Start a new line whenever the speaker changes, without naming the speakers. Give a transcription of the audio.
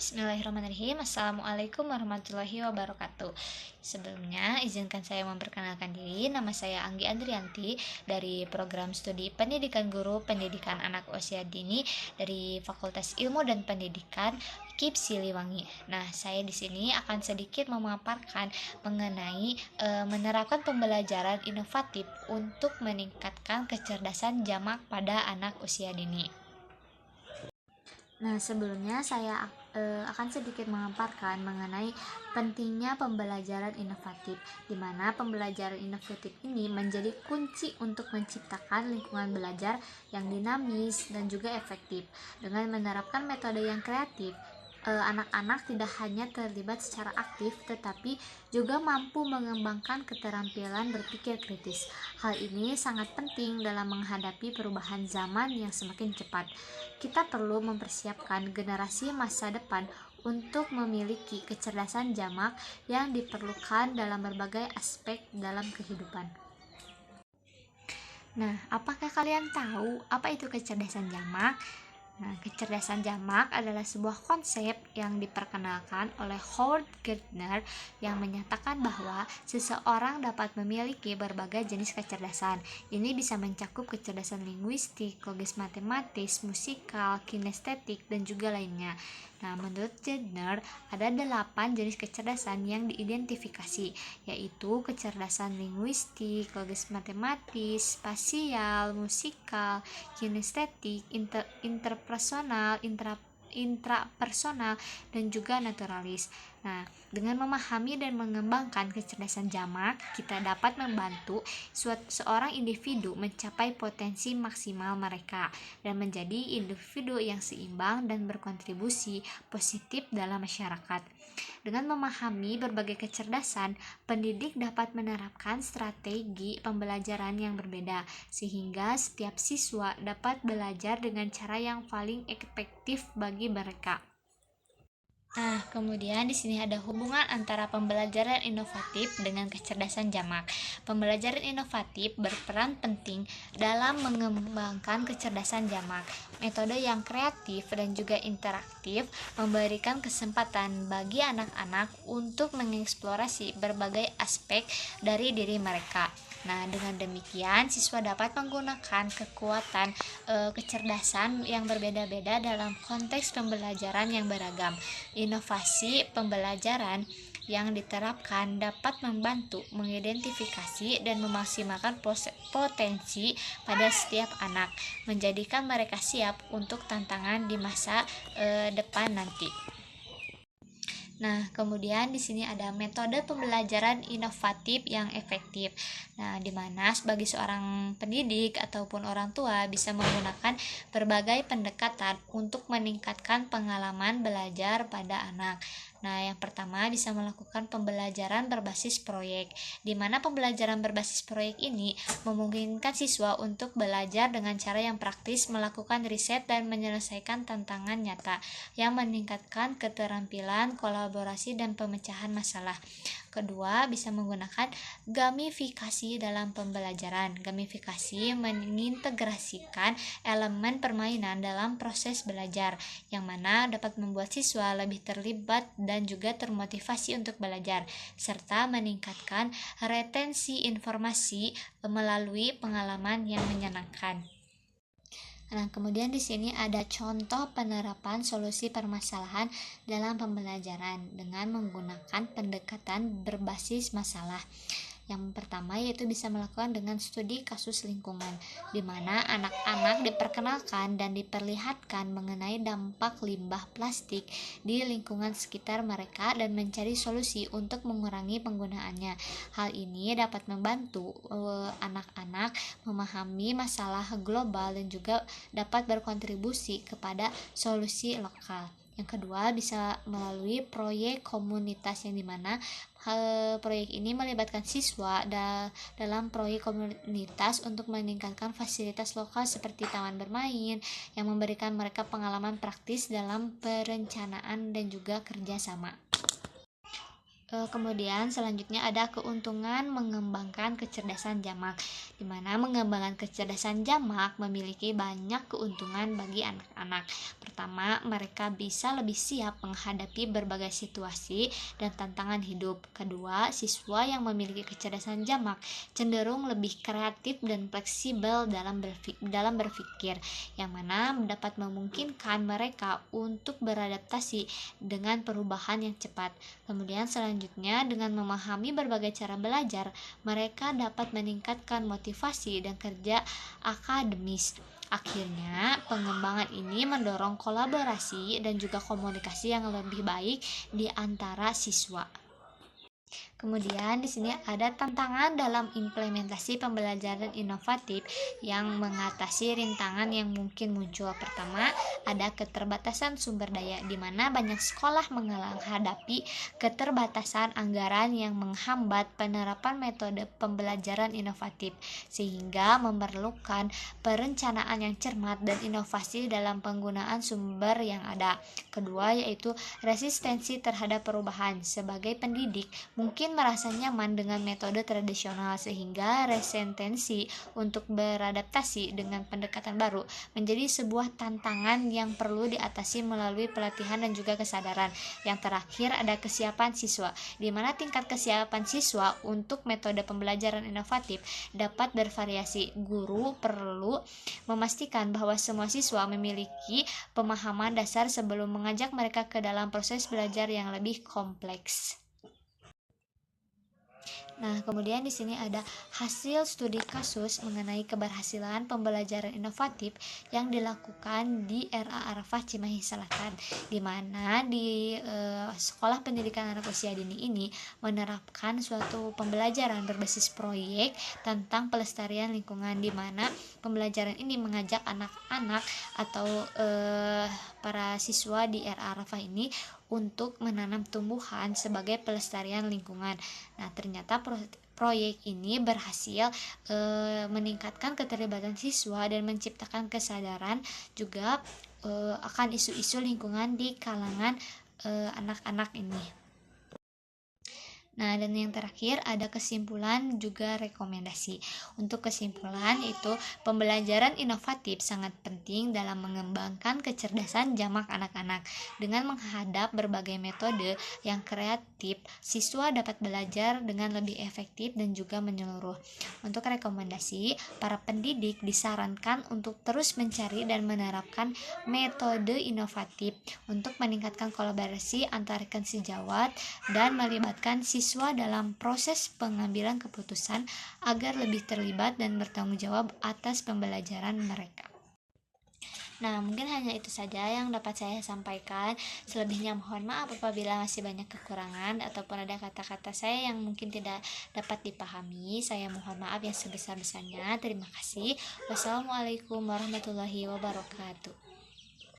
Bismillahirrahmanirrahim. Assalamualaikum warahmatullahi wabarakatuh. Sebelumnya, izinkan saya memperkenalkan diri. Nama saya Anggi Andrianti dari program studi Pendidikan Guru Pendidikan Anak Usia Dini dari Fakultas Ilmu dan Pendidikan KIP Siliwangi. Nah, saya di sini akan sedikit memaparkan mengenai menerapkan pembelajaran inovatif untuk meningkatkan kecerdasan jamak pada anak usia dini. Nah, sebelumnya saya akan sedikit memaparkan mengenai pentingnya pembelajaran inovatif, di mana pembelajaran inovatif ini menjadi kunci untuk menciptakan lingkungan belajar yang dinamis dan juga efektif. Dengan menerapkan metode yang kreatif, anak-anak tidak hanya terlibat secara aktif, tetapi juga mampu mengembangkan keterampilan berpikir kritis. Hal ini sangat penting dalam menghadapi perubahan zaman yang semakin cepat. Kita perlu mempersiapkan generasi masa depan untuk memiliki kecerdasan jamak yang diperlukan dalam berbagai aspek dalam kehidupan. Nah, apakah kalian tahu apa itu kecerdasan jamak? Nah, kecerdasan jamak adalah sebuah konsep yang diperkenalkan oleh Howard Gardner yang menyatakan bahwa seseorang dapat memiliki berbagai jenis kecerdasan. Ini bisa mencakup kecerdasan linguistik, logis matematis, musikal, kinestetik, dan juga lainnya. Nah, menurut Gardner, ada 8 jenis kecerdasan yang diidentifikasi, yaitu kecerdasan linguistik, logis matematis, spasial, musikal, kinestetik, interpersonal, intrapersonal, dan juga naturalis. Nah, dengan memahami dan mengembangkan kecerdasan jamak, kita dapat membantu seorang individu mencapai potensi maksimal mereka dan menjadi individu yang seimbang dan berkontribusi positif dalam masyarakat. Dengan memahami berbagai kecerdasan, pendidik dapat menerapkan strategi pembelajaran yang berbeda sehingga setiap siswa dapat belajar dengan cara yang paling efektif bagi mereka. Nah, kemudian di sini ada hubungan antara pembelajaran inovatif dengan kecerdasan jamak. Pembelajaran inovatif berperan penting dalam mengembangkan kecerdasan jamak. Metode yang kreatif dan juga interaktif memberikan kesempatan bagi anak-anak untuk mengeksplorasi berbagai aspek dari diri mereka. Nah, dengan demikian siswa dapat menggunakan kekuatan kecerdasan yang berbeda-beda dalam konteks pembelajaran yang beragam. Inovasi pembelajaran yang diterapkan dapat membantu mengidentifikasi dan memaksimalkan potensi pada setiap anak, menjadikan mereka siap untuk tantangan di masa depan nanti. Nah, kemudian di sini ada metode pembelajaran inovatif yang efektif. Nah, di mana sebagai seorang pendidik ataupun orang tua bisa menggunakan berbagai pendekatan untuk meningkatkan pengalaman belajar pada anak. Nah, yang pertama bisa melakukan pembelajaran berbasis proyek, di mana pembelajaran berbasis proyek ini memungkinkan siswa untuk belajar dengan cara yang praktis, melakukan riset dan menyelesaikan tantangan nyata yang meningkatkan keterampilan kolaborasi dan pemecahan masalah. Kedua, bisa menggunakan gamifikasi dalam pembelajaran. Gamifikasi mengintegrasikan elemen permainan dalam proses belajar, yang mana dapat membuat siswa lebih terlibat dan juga termotivasi untuk belajar, serta meningkatkan retensi informasi melalui pengalaman yang menyenangkan. Nah, kemudian di sini ada contoh penerapan solusi permasalahan dalam pembelajaran dengan menggunakan pendekatan berbasis masalah. Yang pertama yaitu bisa melakukan dengan studi kasus lingkungan, di mana anak-anak diperkenalkan dan diperlihatkan mengenai dampak limbah plastik di lingkungan sekitar mereka dan mencari solusi untuk mengurangi penggunaannya. Hal ini dapat membantu anak-anak memahami masalah global dan juga dapat berkontribusi kepada solusi lokal. Yang kedua bisa melalui proyek komunitas, yang dimana proyek ini melibatkan siswa dalam proyek komunitas untuk meningkatkan fasilitas lokal seperti taman bermain yang memberikan mereka pengalaman praktis dalam perencanaan dan juga kerjasama. Kemudian selanjutnya ada keuntungan mengembangkan kecerdasan jamak, di mana mengembangkan kecerdasan jamak memiliki banyak keuntungan bagi anak-anak. Pertama, mereka bisa lebih siap menghadapi berbagai situasi dan tantangan hidup. Kedua, siswa yang memiliki kecerdasan jamak cenderung lebih kreatif dan fleksibel dalam berpikir, yang mana dapat memungkinkan mereka untuk beradaptasi dengan perubahan yang cepat. Kemudian selanjutnya, dengan memahami berbagai cara belajar, mereka dapat meningkatkan motivasi dan kerja akademis. Akhirnya, pengembangan ini mendorong kolaborasi dan juga komunikasi yang lebih baik di antara siswa. Kemudian di sini ada tantangan dalam implementasi pembelajaran inovatif yang mengatasi rintangan yang mungkin muncul. Pertama, ada keterbatasan sumber daya, di mana banyak sekolah menghadapi keterbatasan anggaran yang menghambat penerapan metode pembelajaran inovatif, sehingga memerlukan perencanaan yang cermat dan inovasi dalam penggunaan sumber yang ada. Kedua, yaitu resistensi terhadap perubahan. Sebagai pendidik, mungkin merasa nyaman dengan metode tradisional, sehingga resistensi untuk beradaptasi dengan pendekatan baru menjadi sebuah tantangan yang perlu diatasi melalui pelatihan dan juga kesadaran. Yang terakhir ada kesiapan siswa, di mana tingkat kesiapan siswa untuk metode pembelajaran inovatif dapat bervariasi. Guru perlu memastikan bahwa semua siswa memiliki pemahaman dasar sebelum mengajak mereka ke dalam proses belajar yang lebih kompleks. Nah, kemudian di sini ada hasil studi kasus mengenai keberhasilan pembelajaran inovatif yang dilakukan di RA Arafah Cimahi Selatan, di mana di sekolah pendidikan anak usia dini ini menerapkan suatu pembelajaran berbasis proyek tentang pelestarian lingkungan, di mana pembelajaran ini mengajak anak-anak atau para siswa di RA Arafah ini untuk menanam tumbuhan sebagai pelestarian lingkungan. Nah, ternyata proyek ini berhasil meningkatkan keterlibatan siswa dan menciptakan kesadaran juga akan isu-isu lingkungan di kalangan anak-anak ini. Nah, dan yang terakhir ada kesimpulan juga rekomendasi. Untuk kesimpulan itu, pembelajaran inovatif sangat penting dalam mengembangkan kecerdasan jamak anak-anak. Dengan menghadap berbagai metode yang kreatif, siswa dapat belajar dengan lebih efektif dan juga menyeluruh. Untuk rekomendasi, para pendidik disarankan untuk terus mencari dan menerapkan metode inovatif untuk meningkatkan kolaborasi antar rekan sejawat dan melibatkan siswa dalam proses pengambilan keputusan agar lebih terlibat dan bertanggung jawab atas pembelajaran mereka. Nah, mungkin hanya itu saja yang dapat saya sampaikan. Selebihnya mohon maaf apabila masih banyak kekurangan ataupun ada kata-kata saya yang mungkin tidak dapat dipahami. Saya mohon maaf yang sebesar-besarnya. Terima kasih. Wassalamualaikum warahmatullahi wabarakatuh.